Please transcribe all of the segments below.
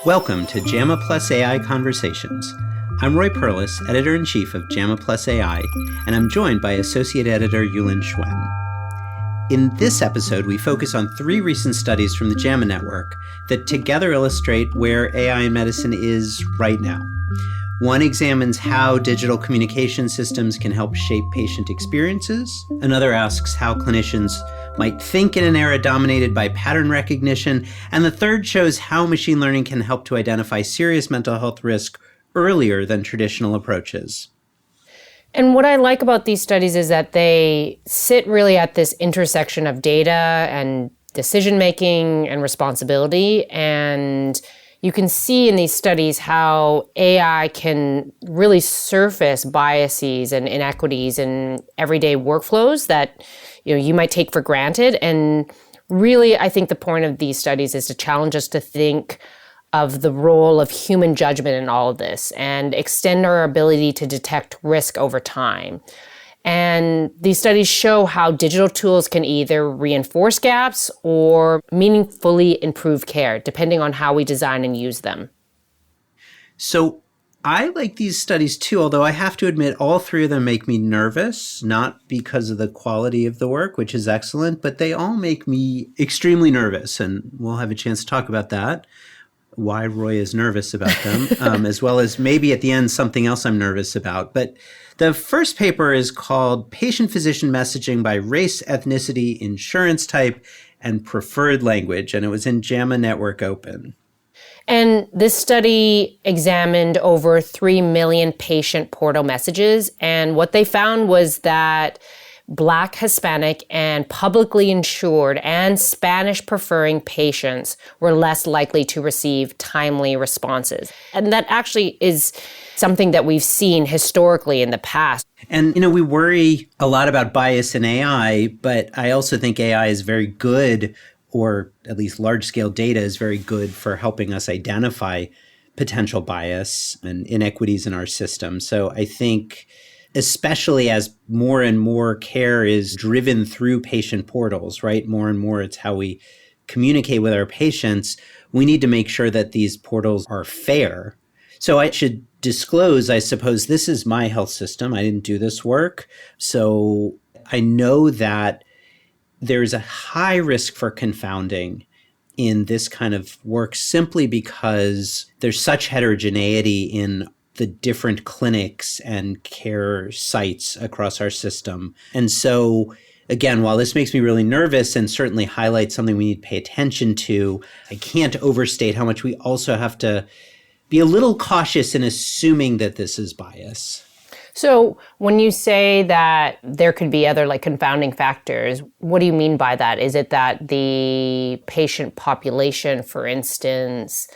Welcome to JAMA AI Conversations. I'm Roy Perlis, Editor-in-Chief of JAMA AI, and I'm joined by Associate Editor Yulin Hswen. In this episode, we focus on 3 recent studies from the JAMA Network that together illustrate where AI in medicine is right now. One examines how digital communication systems can help shape patient experiences. Another asks how clinicians might think in an era dominated by pattern recognition. And the third shows how machine learning can help to identify serious mental health risk earlier than traditional approaches. And what I like about these studies is that they sit really at this intersection of data and decision-making and responsibility. And you can see in these studies how AI can really surface biases and inequities in everyday workflows that you might take for granted. And really, I think the point of these studies is to challenge us to think of the role of human judgment in all of this and extend our ability to detect risk over time. And these studies show how digital tools can either reinforce gaps or meaningfully improve care, depending on how we design and use them. So I like these studies too, although I have to admit all 3 of them make me nervous, not because of the quality of the work, which is excellent, but they all make me extremely nervous. And we'll have a chance to talk about that, why Roy is nervous about them, as well as maybe at the end something else I'm nervous about. But the first paper is called Patient-Physician Messaging by Race, Ethnicity, Insurance Type, and Preferred Language, and it was in JAMA Network Open. And this study examined over 3 million patient portal messages, and what they found was that Black, Hispanic, and publicly insured and Spanish-preferring patients were less likely to receive timely responses. And that actually is something that we've seen historically in the past. And, we worry a lot about bias in AI, but I also think AI is very good, or at least large-scale data is very good for helping us identify potential bias and inequities in our system. So I think especially as more and more care is driven through patient portals, right? More and more it's how we communicate with our patients. We need to make sure that these portals are fair. So I should disclose, I suppose, this is my health system. I didn't do this work. So I know that there's a high risk for confounding in this kind of work simply because there's such heterogeneity in the different clinics and care sites across our system. And so, again, while this makes me really nervous and certainly highlights something we need to pay attention to, I can't overstate how much we also have to be a little cautious in assuming that this is bias. So when you say that there could be other confounding factors, what do you mean by that? Is it that the patient population, for instance,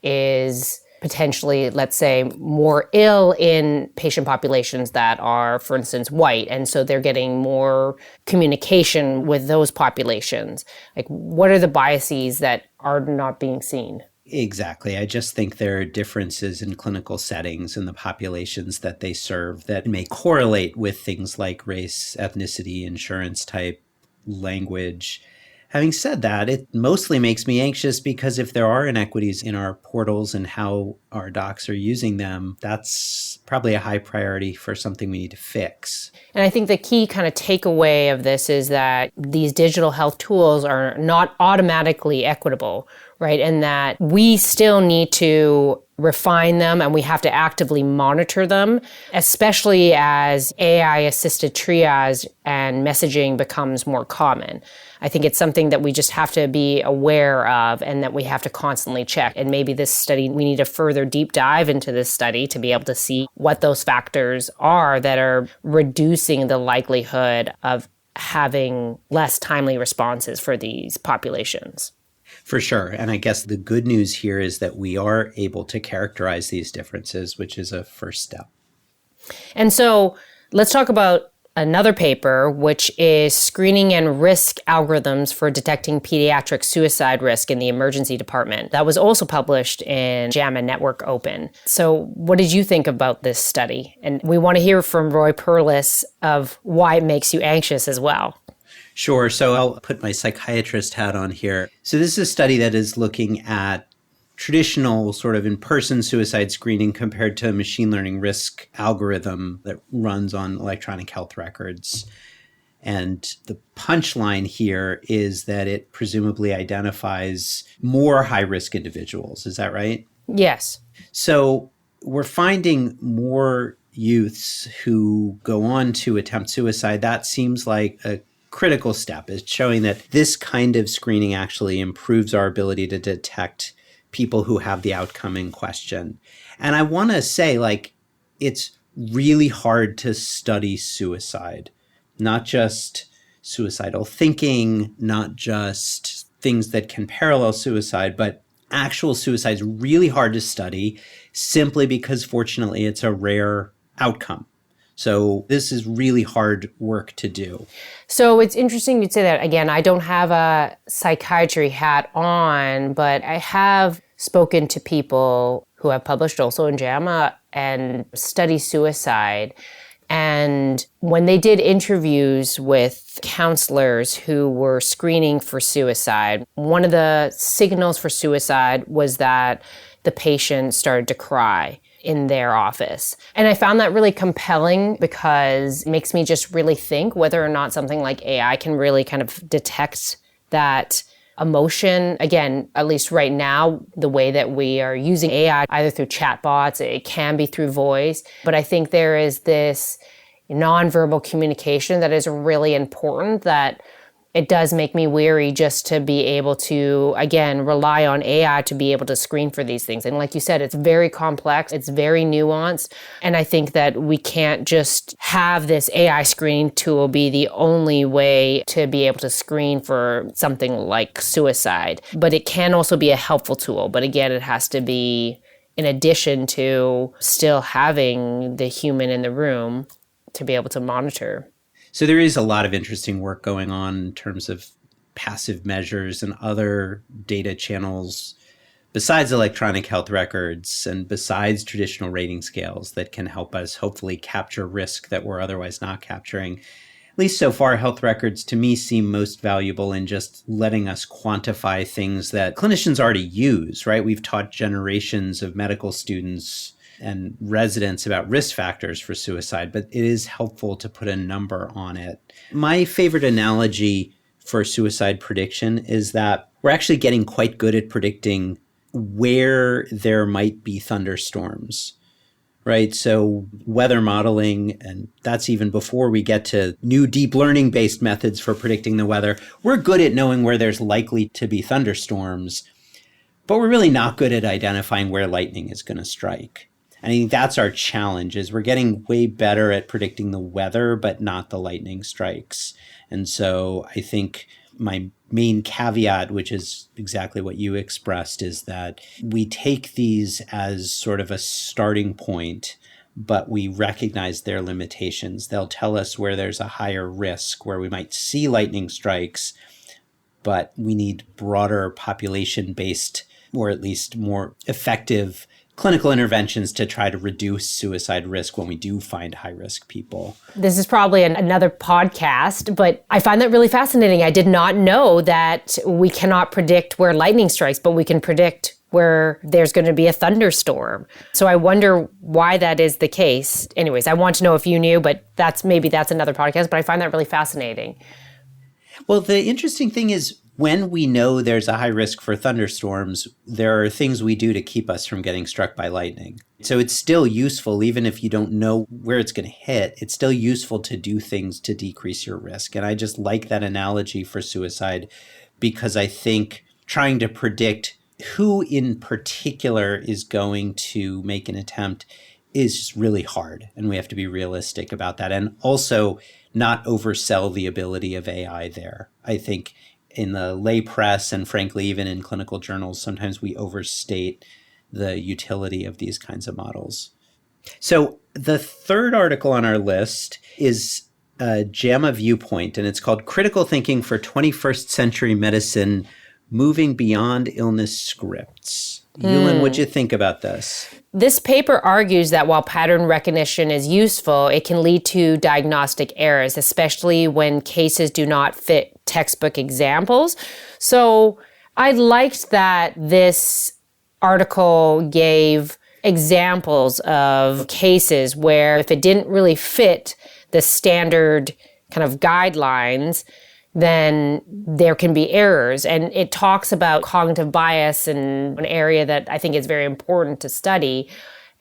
is potentially, let's say, more ill in patient populations that are, for instance, white, and so they're getting more communication with those populations? What are the biases that are not being seen? Exactly. I just think there are differences in clinical settings and the populations that they serve that may correlate with things like race, ethnicity, insurance type, language. Having said that, it mostly makes me anxious because if there are inequities in our portals and how our docs are using them, that's probably a high priority for something we need to fix. And I think the key kind of takeaway of this is that these digital health tools are not automatically equitable, right? And that we still need to refine them and we have to actively monitor them, especially as AI-assisted triage and messaging becomes more common. I think it's something that we just have to be aware of and that we have to constantly check. And maybe this study, we need a further deep dive into this study to be able to see what those factors are that are reducing the likelihood of having less timely responses for these populations. For sure. And I guess the good news here is that we are able to characterize these differences, which is a first step. And so let's talk about another paper, which is screening and risk algorithms for detecting pediatric suicide risk in the emergency department. That was also published in JAMA Network Open. So what did you think about this study? And we want to hear from Roy Perlis of why it makes you anxious as well. Sure. So I'll put my psychiatrist hat on here. So this is a study that is looking at traditional sort of in-person suicide screening compared to a machine learning risk algorithm that runs on electronic health records. And the punchline here is that it presumably identifies more high-risk individuals. Is that right? Yes. So we're finding more youths who go on to attempt suicide. That seems like a critical step. It's showing that this kind of screening actually improves our ability to detect people who have the outcome in question. And I want to say, it's really hard to study suicide, not just suicidal thinking, not just things that can parallel suicide, but actual suicide is really hard to study simply because, fortunately, it's a rare outcome. So this is really hard work to do. So it's interesting you'd say that. Again, I don't have a psychiatry hat on, but I have spoken to people who have published also in JAMA and study suicide. And when they did interviews with counselors who were screening for suicide, one of the signals for suicide was that the patient started to cry in their office. And I found that really compelling because it makes me just really think whether or not something like AI can really kind of detect that emotion. Again, at least right now, the way that we are using AI, either through chatbots, it can be through voice, but I think there is this nonverbal communication that is really important that it does make me weary just to be able to, again, rely on AI to be able to screen for these things. And like you said, it's very complex, it's very nuanced. And I think that we can't just have this AI screening tool be the only way to be able to screen for something like suicide. But it can also be a helpful tool. But again, it has to be in addition to still having the human in the room to be able to monitor. So there is a lot of interesting work going on in terms of passive measures and other data channels besides electronic health records and besides traditional rating scales that can help us hopefully capture risk that we're otherwise not capturing. At least so far, health records to me seem most valuable in just letting us quantify things that clinicians already use, right? We've taught generations of medical students and residents about risk factors for suicide, but it is helpful to put a number on it. My favorite analogy for suicide prediction is that we're actually getting quite good at predicting where there might be thunderstorms, right? So weather modeling, and that's even before we get to new deep learning based methods for predicting the weather. We're good at knowing where there's likely to be thunderstorms, but we're really not good at identifying where lightning is going to strike. I think that's our challenge, is we're getting way better at predicting the weather, but not the lightning strikes. And so I think my main caveat, which is exactly what you expressed, is that we take these as sort of a starting point, but we recognize their limitations. They'll tell us where there's a higher risk, where we might see lightning strikes, but we need broader population-based, or at least more effective clinical interventions to try to reduce suicide risk when we do find high-risk people. This is probably another podcast, but I find that really fascinating. I did not know that we cannot predict where lightning strikes, but we can predict where there's going to be a thunderstorm. So I wonder why that is the case. Anyways, I want to know if you knew, but that's another podcast, but I find that really fascinating. Well, the interesting thing is, when we know there's a high risk for thunderstorms, there are things we do to keep us from getting struck by lightning. So it's still useful, even if you don't know where it's going to hit, it's still useful to do things to decrease your risk. And I just like that analogy for suicide because I think trying to predict who in particular is going to make an attempt is just really hard. And we have to be realistic about that. And also not oversell the ability of AI there. I think in the lay press and frankly, even in clinical journals, sometimes we overstate the utility of these kinds of models. So the third article on our list is a JAMA viewpoint, and it's called Critical Thinking for 21st Century Medicine, Moving Beyond Illness Scripts. Yulin, what'd you think about this? This paper argues that while pattern recognition is useful, it can lead to diagnostic errors, especially when cases do not fit textbook examples. So I liked that this article gave examples of cases where if it didn't really fit the standard kind of guidelines, then there can be errors. And it talks about cognitive bias in an area that I think is very important to study,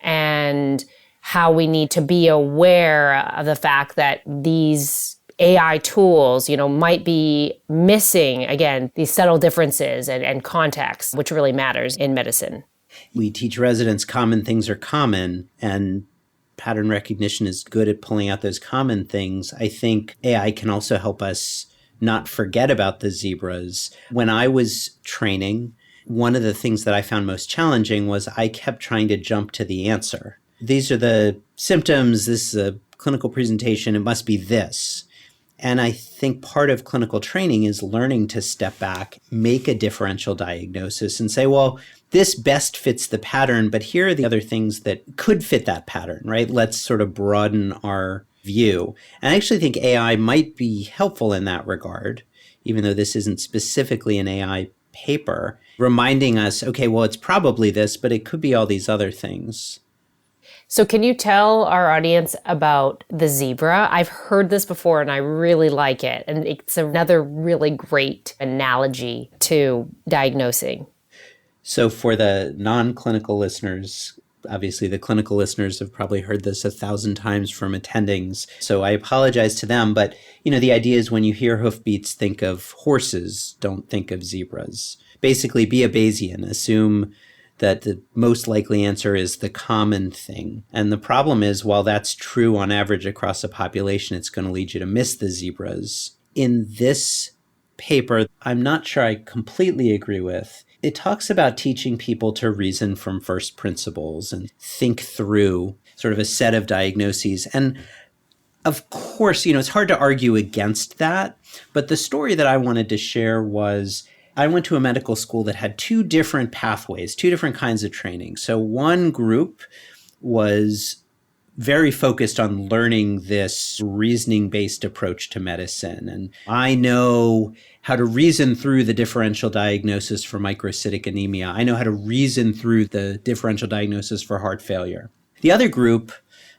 and how we need to be aware of the fact that these AI tools, might be missing, again, these subtle differences and context, which really matters in medicine. We teach residents common things are common, and pattern recognition is good at pulling out those common things. I think AI can also help us not forget about the zebras. When I was training, one of the things that I found most challenging was I kept trying to jump to the answer. These are the symptoms. This is a clinical presentation. It must be this. And I think part of clinical training is learning to step back, make a differential diagnosis, and say, well, this best fits the pattern, but here are the other things that could fit that pattern, right? Let's sort of broaden our view. And I actually think AI might be helpful in that regard, even though this isn't specifically an AI paper, reminding us, okay, well, it's probably this, but it could be all these other things. So can you tell our audience about the zebra? I've heard this before and I really like it. And it's another really great analogy to diagnosing. So for the non-clinical listeners, obviously the clinical listeners have probably heard this 1,000 times from attendings. So I apologize to them. But, the idea is when you hear hoofbeats, think of horses, don't think of zebras. Basically, be a Bayesian. Assume that the most likely answer is the common thing. And the problem is, while that's true on average across a population, it's going to lead you to miss the zebras. In this paper, I'm not sure I completely agree with. It talks about teaching people to reason from first principles and think through sort of a set of diagnoses. And of course, it's hard to argue against that. But the story that I wanted to share was I went to a medical school that had two different pathways, two different kinds of training. So one group was very focused on learning this reasoning-based approach to medicine. And I know how to reason through the differential diagnosis for microcytic anemia. I know how to reason through the differential diagnosis for heart failure. The other group,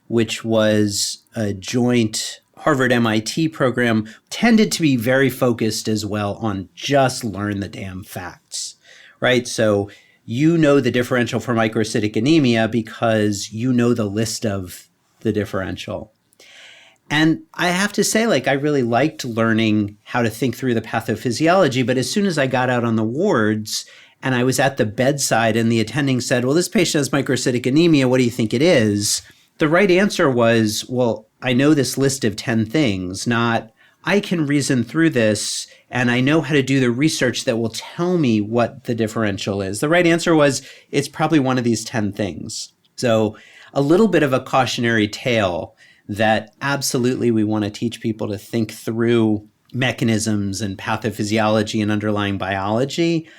which was a joint Harvard-MIT program, tended to be very focused as well on just learn the damn facts, right? So the differential for microcytic anemia because the list of the differential. And I have to say, I really liked learning how to think through the pathophysiology, but as soon as I got out on the wards and I was at the bedside and the attending said, well, this patient has microcytic anemia, what do you think it is? The right answer was, well, I know this list of 10 things, not I can reason through this and I know how to do the research that will tell me what the differential is. The right answer was, it's probably one of these 10 things. So a little bit of a cautionary tale that absolutely we want to teach people to think through mechanisms and pathophysiology and underlying biology.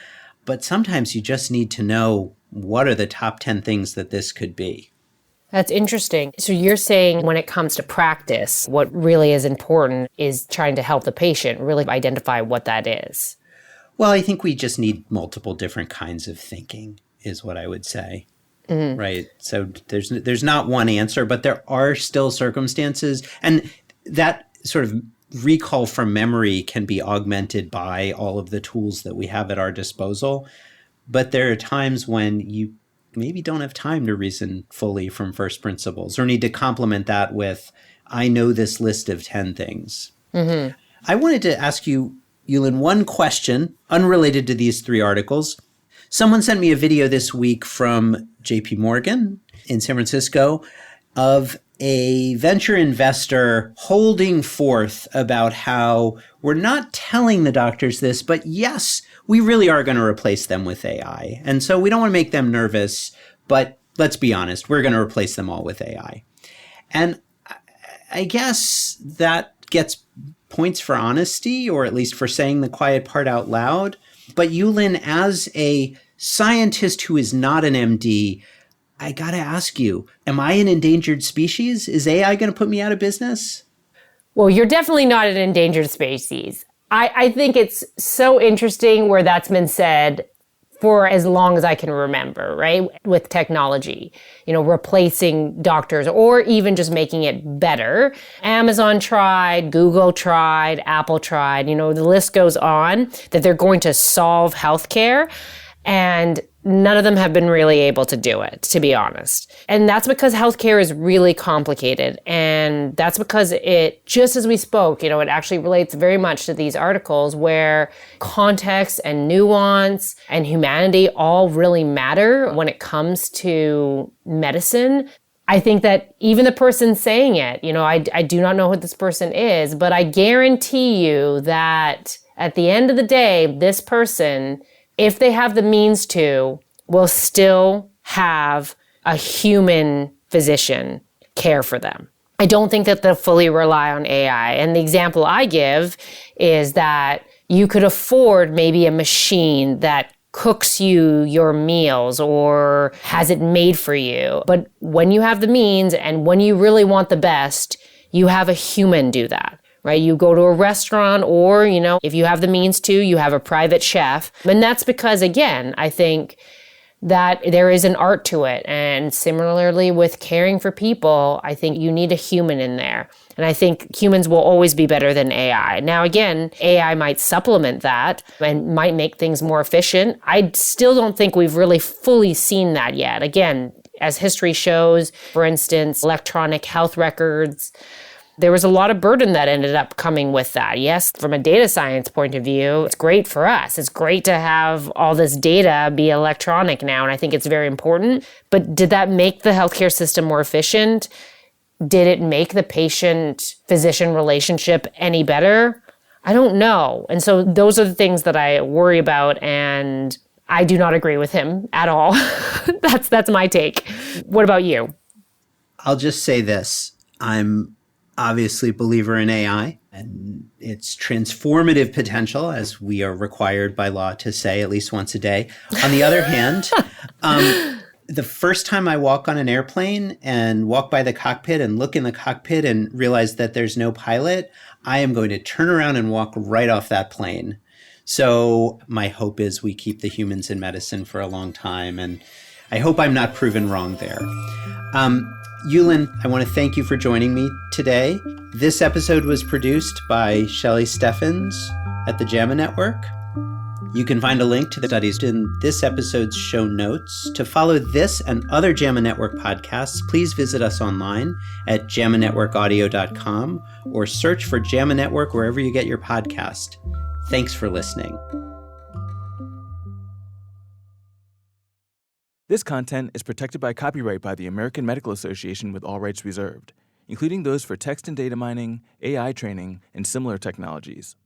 But sometimes you just need to know what are the top 10 things that this could be. That's interesting. So you're saying when it comes to practice, what really is important is trying to help the patient really identify what that is. Well, I think we just need multiple different kinds of thinking is what I would say. Mm-hmm. Right. So there's not one answer, but there are still circumstances. And that sort of recall from memory can be augmented by all of the tools that we have at our disposal. But there are times when you maybe don't have time to reason fully from first principles or need to complement that with, I know this list of 10 things. Mm-hmm. I wanted to ask you, Yulin, one question unrelated to these three articles. Someone sent me a video this week from JP Morgan in San Francisco of a venture investor holding forth about how we're not telling the doctors this, but yes, we really are going to replace them with AI. And so we don't want to make them nervous, but let's be honest, we're going to replace them all with AI. And I guess that gets points for honesty, or at least for saying the quiet part out loud. But Yulin, as a scientist who is not an MD, I got to ask you, am I an endangered species? Is AI going to put me out of business? Well, you're definitely not an endangered species. I think it's so interesting where that's been said for as long as I can remember, right? With technology, replacing doctors or even just making it better. Amazon tried, Google tried, Apple tried, the list goes on that they're going to solve healthcare. And none of them have been really able to do it, to be honest. And that's because healthcare is really complicated. And that's because it, just as we spoke, it actually relates very much to these articles where context and nuance and humanity all really matter when it comes to medicine. I think that even the person saying it, I do not know who this person is, but I guarantee you that at the end of the day, this person, if they have the means to, will still have a human physician care for them. I don't think that they'll fully rely on AI. And the example I give is that you could afford maybe a machine that cooks you your meals or has it made for you. But when you have the means and when you really want the best, you have a human do that. Right? You go to a restaurant or, if you have the means to, you have a private chef. And that's because, again, I think that there is an art to it. And similarly with caring for people, I think you need a human in there. And I think humans will always be better than AI. Now, again, AI might supplement that and might make things more efficient. I still don't think we've really fully seen that yet. Again, as history shows, for instance, electronic health records, there was a lot of burden that ended up coming with that. Yes, from a data science point of view, it's great for us. It's great to have all this data be electronic now, and I think it's very important. But did that make the healthcare system more efficient? Did it make the patient-physician relationship any better? I don't know. And so those are the things that I worry about, and I do not agree with him at all. That's my take. What about you? I'll just say this. I'm obviously a believer in AI and its transformative potential, as we are required by law to say at least once a day. On the other hand, the first time I walk on an airplane and walk by the cockpit and look in the cockpit and realize that there's no pilot, I am going to turn around and walk right off that plane. So my hope is we keep the humans in medicine for a long time, and I hope I'm not proven wrong there. Yulin, I want to thank you for joining me today. This episode was produced by Shelley Steffens at the JAMA Network. You can find a link to the studies in this episode's show notes. To follow this and other JAMA Network podcasts, please visit us online at jamanetworkaudio.com or search for JAMA Network wherever you get your podcast. Thanks for listening. This content is protected by copyright by the American Medical Association with all rights reserved, including those for text and data mining, AI training, and similar technologies.